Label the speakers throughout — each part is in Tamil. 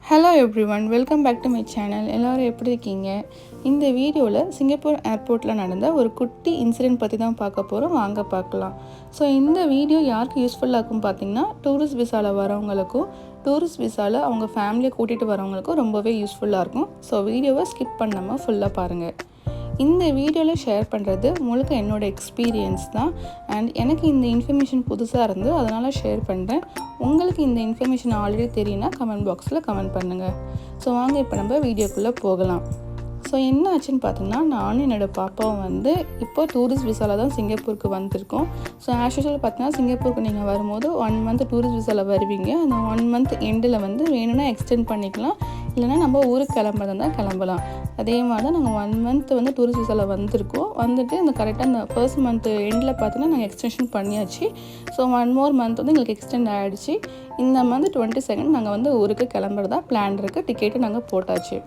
Speaker 1: Hello everyone, welcome back to my channel. எல்லோரும் எப்படி இருக்கீங்க? இந்த வீடியோவில் சிங்கப்பூர் ஏர்போர்ட்டில் நடந்த ஒரு குட்டி இன்சிடென்ட் பற்றி தான் பார்க்க போகிறோம். வாங்க பார்க்கலாம். ஸோ இந்த வீடியோ யாருக்கு யூஸ்ஃபுல்லாக இருக்கும் பார்த்தீங்கன்னா, டூரிஸ்ட் விசாவில் வரவங்களுக்கும் டூரிஸ்ட் விசாவில் அவங்க ஃபேமிலியை கூட்டிகிட்டு வரவங்களுக்கும் ரொம்பவே யூஸ்ஃபுல்லாக இருக்கும். ஸோ வீடியோவை ஸ்கிப் பண்ணாமல் ஃபுல்லாக பாருங்கள். இந்த வீடியோவில் ஷேர் பண்ணுறது முழுக்க என்னோடய எக்ஸ்பீரியன்ஸ் தான். அண்ட் எனக்கு இந்த இன்ஃபர்மேஷன் புதுசாக இருந்து அதனால் ஷேர் பண்ணுறேன். உங்களுக்கு இந்த இன்ஃபர்மேஷன் ஆல்ரெடி தெரியும்னா கமெண்ட் பாக்ஸில் கமெண்ட் பண்ணுங்கள். ஸோ வாங்க இப்போ நம்ம வீடியோக்குள்ளே போகலாம். ஸோ என்ன ஆச்சுன்னு பார்த்தீங்கன்னா, நானும் என்னோடய பாப்பாவும் வந்து இப்போ டூரிஸ்ட் விசாவில் தான் சிங்கப்பூருக்கு வந்திருக்கோம். ஸோ ஆஸ் யூஷுவல் பார்த்தீங்கன்னா, சிங்கப்பூருக்கு நீங்கள் வரும்போது 1 மந்த் டூரிஸ்ட் விசாவில் வருவீங்க. அந்த 1 மந்த் எண்டில் வந்து வேணும்னா எக்ஸ்டெண்ட் பண்ணிக்கலாம், இல்லைனா நம்ம ஊருக்கு கிளம்புறதா தான் கிளம்பலாம். அதே மாதிரி தான் நாங்கள் 1 மந்த் வந்து டூரிஸ்ட் விசாவில் வந்திருக்கோம். வந்துட்டு இந்த கரெக்டாக அந்த ஃபர்ஸ்ட் மந்த் எண்டில் பார்த்தீங்கன்னா நாங்கள் எக்ஸ்டென்ஷன் பண்ணியாச்சு. ஸோ 1 மோர் மந்த் வந்து எங்களுக்கு எக்ஸ்டெண்ட் ஆகிடுச்சு. இந்த மந்த் 22 நாங்கள் வந்து ஊருக்கு கிளம்புறதா பிளான் இருக்குது. டிக்கெட்டு நாங்கள் போட்டாச்சு.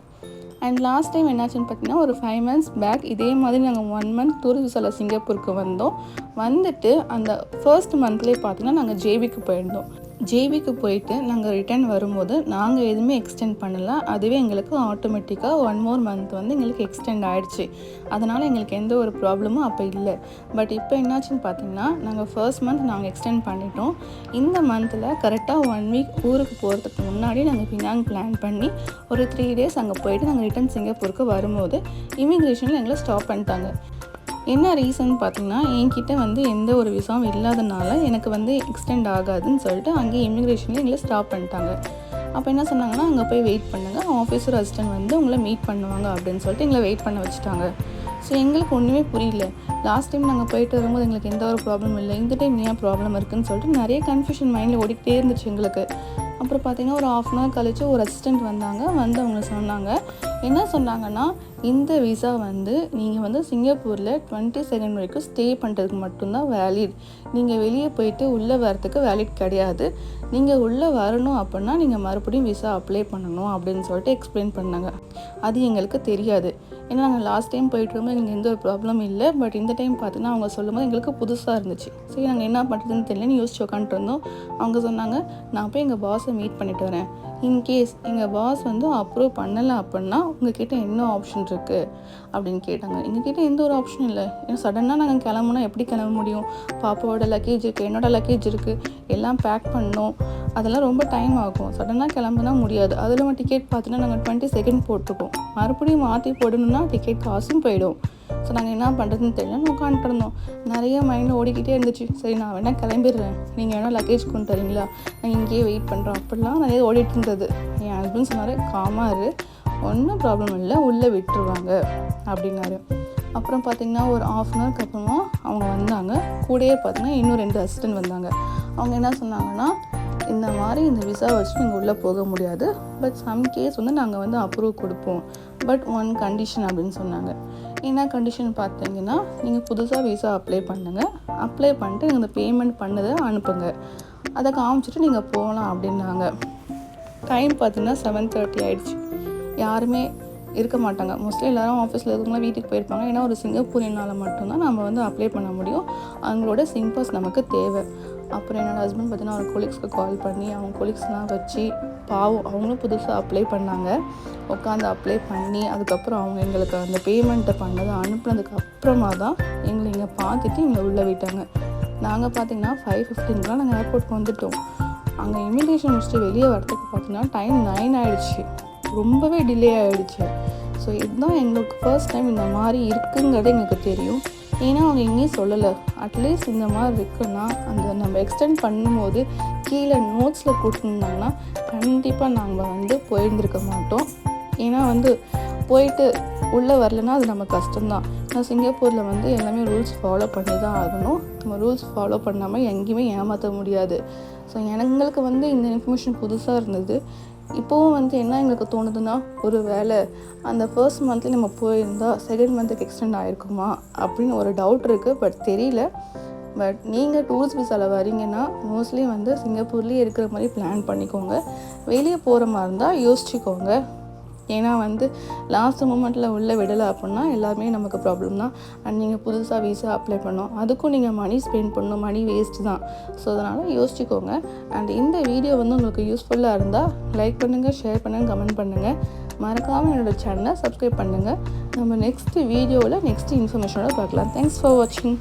Speaker 1: அண்ட் லாஸ்ட் டைம் என்னாச்சுன்னு பார்த்தீங்கன்னா, ஒரு 5 மந்த்ஸ் பேக் இதே மாதிரி நாங்கள் 1 மந்த் டூரிஸ்ட் விசாவில் சிங்கப்பூருக்கு வந்தோம். வந்துட்டு அந்த ஃபர்ஸ்ட் மந்த்லேயே பார்த்தீங்கன்னா நாங்கள் ஜேபிக்கு போயிருந்தோம். ஜேபிக்கு போயிட்டு நாங்கள் ரிட்டர்ன் வரும்போது நாங்கள் எதுவுமே எக்ஸ்டெண்ட் பண்ணல. அதுவே எங்களுக்கு ஆட்டோமேட்டிக்காக 1 மோர் மந்த் வந்து எங்களுக்கு எக்ஸ்டெண்ட் ஆகிடுச்சு. அதனால் எங்களுக்கு எந்த ஒரு ப்ராப்ளமும் அப்போ இல்லை. பட் இப்போ என்னாச்சுன்னு பார்த்தீங்கன்னா, நாங்கள் ஃபர்ஸ்ட் மந்த் நாங்கள் எக்ஸ்டெண்ட் பண்ணிட்டோம். இந்த மந்தில் கரெக்டாக 1 வீக் ஊருக்கு போகிறதுக்கு முன்னாடி நாங்கள் பினாங் பிளான் பண்ணி ஒரு 3 டேஸ் அங்கே போயிட்டு நாங்கள் ரிட்டர்ன் சிங்கப்பூருக்கு வரும்போது இமிக்ரேஷனில் எங்களை ஸ்டாப் பண்ணிட்டாங்க. என்ன ரீசன் பார்த்தீங்கன்னா, என்கிட்ட வந்து எந்த ஒரு விசாவும் இல்லாதனால எனக்கு வந்து எக்ஸ்டெண்ட் ஆகாதுன்னு சொல்லிட்டு அங்கேயே இமிக்ரேஷனில் எங்களை ஸ்டாப் பண்ணிட்டாங்க. அப்போ என்ன சொன்னாங்கன்னா, அங்கே போய் வெயிட் பண்ணுங்கள், ஆஃபீஸர் அசிஸ்டன்ட் வந்து உங்களை மீட் பண்ணுவாங்க அப்படின்னு சொல்லிட்டு எங்களை வெயிட் பண்ண வச்சுட்டாங்க. ஸோ எங்களுக்கு ஒன்றுமே புரியல. லாஸ்ட் டைம் நாங்கள் போயிட்டு வரும்போது எங்களுக்கு எந்த ஒரு ப்ராப்ளம் இல்லை, இந்த டைம் ஏன் ப்ராப்ளம் இருக்குதுன்னு சொல்லிட்டு நிறைய கன்ஃபியூஷன் மைண்டில் ஓடிக்கிட்டே இருந்துச்சு எங்களுக்கு. அப்புறம் பார்த்திங்கன்னா ஒரு 1/2 அன் ஹவர் கழிச்சு ஒரு அசிஸ்டண்ட் வந்தாங்க. வந்து அவங்க சொன்னாங்க, என்ன சொன்னாங்கன்னா, இந்த விசா வந்து நீங்கள் வந்து சிங்கப்பூரில் 22 வரைக்கும் ஸ்டே பண்ணுறதுக்கு மட்டும்தான் வேலிட். நீங்கள் வெளியே போயிட்டு உள்ளே வரத்துக்கு வேலிட் கிடையாது. நீங்கள் உள்ளே வரணும் அப்படின்னா நீங்கள் மறுபடியும் விசா அப்ளை பண்ணணும் அப்படின்னு சொல்லிட்டு எக்ஸ்பிளைன் பண்ணாங்க. அது எங்களுக்கு தெரியாது. ஏன்னா நாங்கள் லாஸ்ட் டைம் போயிட்டு வரும்போது எங்களுக்கு எந்த ஒரு ப்ராப்ளம் இல்லை. பட் இந்த டைம் பார்த்தீங்கன்னா அவங்க சொல்லும்போது எங்களுக்கு புதுசாக இருந்துச்சு. சரி நாங்கள் என்ன பண்ணுறதுன்னு தெரியலன்னு யோசிச்சு உட்காந்துருந்தோம். அவங்க சொன்னாங்க, நான் போய் எங்கள் பாஸை மீட் பண்ணிட்டு வரேன். இன்கேஸ் எங்கள் பாஸ் வந்து அப்ரூவ் பண்ணலை அப்படின்னா உங்ககிட்ட என்ன ஆப்ஷன் இருக்குது அப்படின்னு கேட்டாங்க. எங்ககிட்ட எந்த ஒரு ஆப்ஷனும் இல்லை. ஏன்னா சடனாக நாங்கள் கிளம்புனா எப்படி கிளம்ப முடியும்? பாப்பாவோட லக்கேஜ் இருக்குது, என்னோடய லக்கேஜ் இருக்குது, எல்லாம் பேக் பண்ணணும். அதெல்லாம் ரொம்ப டைம் ஆகும். சடனாக கிளம்புனா முடியாது. அதில் டிக்கெட் பார்த்தீங்கன்னா நாங்கள் 22 போட்டிருக்கோம். மறுபடியும் மாற்றி போடணும்னா டிக்கெட் காசும் போயிடும். ஸோ நாங்கள் என்ன பண்ணுறதுன்னு தெரியல உட்காந்துட்டு இருந்தோம். நிறைய மைண்டில் ஓடிக்கிட்டே இருந்துச்சு. சரி நான் வேணால் கிளம்பிடுறேன், நீங்கள் வேணால் லக்கேஜ் கொண்டு வரீங்களா, நான் இங்கேயே வெயிட் பண்ணுறோம் அப்படிலாம் நிறைய ஓடிட்டு இருந்தது. என் ஹஸ்பண்ட் சொன்னார், காமாரு, ஒன்றும் ப்ராப்ளம் இல்லை, உள்ளே விட்டுருவாங்க அப்படின்னாரு. அப்புறம் பார்த்திங்கன்னா ஒரு 1/2 அன் ஹவருக்கு அப்புறமா அவங்க வந்தாங்க. கூடயே பார்த்திங்கன்னா இன்னும் 2 அசிஸ்டன்ட் வந்தாங்க. அவங்க என்ன சொன்னாங்கன்னா, இந்த மாதிரி இந்த விசா வச்சு நீங்கள் உள்ளே போக முடியாது. பட் சம் கேஸ் வந்து நாங்கள் வந்து அப்ரூவ் கொடுப்போம். பட் 1 கண்டிஷன் அப்படின்னு சொன்னாங்க. என்ன கண்டிஷன் பார்த்தீங்கன்னா, நீங்கள் புதுசாக விசா அப்ளை பண்ணுங்கள். அப்ளை பண்ணிட்டு நீங்கள் இந்த பேமெண்ட் பண்ணதை அனுப்புங்க. அதை காமிச்சிட்டு நீங்கள் போகலாம் அப்படின்னாங்க. டைம் பார்த்தீங்கன்னா 7:30 ஆகிடுச்சு. யாருமே இருக்க மாட்டாங்க. மோஸ்ட்லி எல்லோரும் ஆஃபீஸில் இருக்கவங்களாம் வீட்டுக்கு போயிருப்பாங்க. ஏன்னா ஒரு சிங்கப்பூரியனால் மட்டும்தான் நம்ம வந்து அப்ளை பண்ண முடியும். அவங்களோட சிங்பாஸ் நமக்கு தேவை. அப்புறம் என்னோடய ஹஸ்பண்ட் பார்த்தீங்கன்னா அவர் கொலீக்ஸ்க்கு கால் பண்ணி அவங்க கொலீக்ஸ்லாம் வச்சு பாவம் அவங்களும் புதுசாக அப்ளை பண்ணாங்க. உட்காந்து அப்ளை பண்ணி அதுக்கப்புறம் அவங்க எங்களுக்கு அந்த பேமெண்ட்டை பண்ணதை அனுப்புனதுக்கு அப்புறமா தான் எங்களை இங்கே பார்த்துட்டு இங்கே உள்ளே விட்டாங்க. நாங்கள் பார்த்திங்கன்னா 5:15 நாங்கள் ஏர்போர்ட்டுக்கு வந்துவிட்டோம். அங்கே இமிக்ரேஷன் முடிச்சுட்டு வெளியே வரத்துக்கு பார்த்திங்கன்னா டைம் 9 ஆகிடுச்சு. ரொம்பவே டிலே ஆகிடுச்சு. ஸோ இதுதான் எங்களுக்கு ஃபர்ஸ்ட் டைம் இந்த மாதிரி இருக்குங்கிறது எங்களுக்கு தெரியும். ஏன்னா அவங்க எங்கேயும் சொல்லலை. அட்லீஸ்ட் இந்த மாதிரி இருக்குன்னா அந்த நம்ம எக்ஸ்டெண்ட் பண்ணும்போது கீழே நோட்ஸில் கொடுத்துருந்தாங்கன்னா கண்டிப்பாக நாங்கள் வந்து போயிருந்துருக்க மாட்டோம். ஏன்னா வந்து போயிட்டு உள்ளே வரலன்னா அது நம்ம கஷ்டம்தான். நான் சிங்கப்பூரில் வந்து எல்லாமே ரூல்ஸ் ஃபாலோ பண்ணி தான் ஆகணும். நம்ம ரூல்ஸ் ஃபாலோ பண்ணாமல் எங்கேயுமே ஏமாற்ற முடியாது. ஸோ எங்களுக்கு வந்து இந்த இன்ஃபர்மேஷன் புதுசாக இருந்தது. இப்போவும் வந்து என்ன எங்களுக்கு தோணுதுன்னா, ஒரு வேளை அந்த ஃபர்ஸ்ட் மந்த்லேயே நம்ம போயிருந்தால் செகண்ட் மந்த்துக்கு எக்ஸ்டெண்ட் ஆகிருக்குமா அப்படின்னு ஒரு டவுட் இருக்குது. பட் தெரியல. பட் நீங்கள் டூரிஸ்ட் விசாவில் வரீங்கன்னா மோஸ்ட்லி வந்து சிங்கப்பூர்லேயே இருக்கிற மாதிரி பிளான் பண்ணிக்கோங்க. வெளியே போகிற மாதிரி இருந்தால் யோசிச்சுக்கோங்க. ஏன்னா வந்து லாஸ்ட் மூமெண்ட்டில் உள்ள விடலை அப்படின்னா எல்லாமே நமக்கு ப்ராப்ளம் தான். அண்ட் நீங்கள் புதுசாக விசா அப்ளை பண்ணணும், அதுக்கும் நீங்கள் மணி ஸ்பெண்ட் பண்ணணும், மணி வேஸ்ட்டு தான். ஸோ அதனால் யோசிச்சுக்கோங்க. அண்ட் இந்த வீடியோ வந்து உங்களுக்கு யூஸ்ஃபுல்லாக இருந்தால் லைக் பண்ணுங்கள், ஷேர் பண்ணுங்கள், கமெண்ட் பண்ணுங்கள். மறக்காமல் என்னோடய சேனலை சப்ஸ்கிரைப் பண்ணுங்கள். நம்ம நெக்ஸ்ட் வீடியோவில் நெக்ஸ்ட் இன்ஃபர்மேஷனோட பார்க்கலாம். தேங்க்ஸ் ஃபார் வாட்சிங்.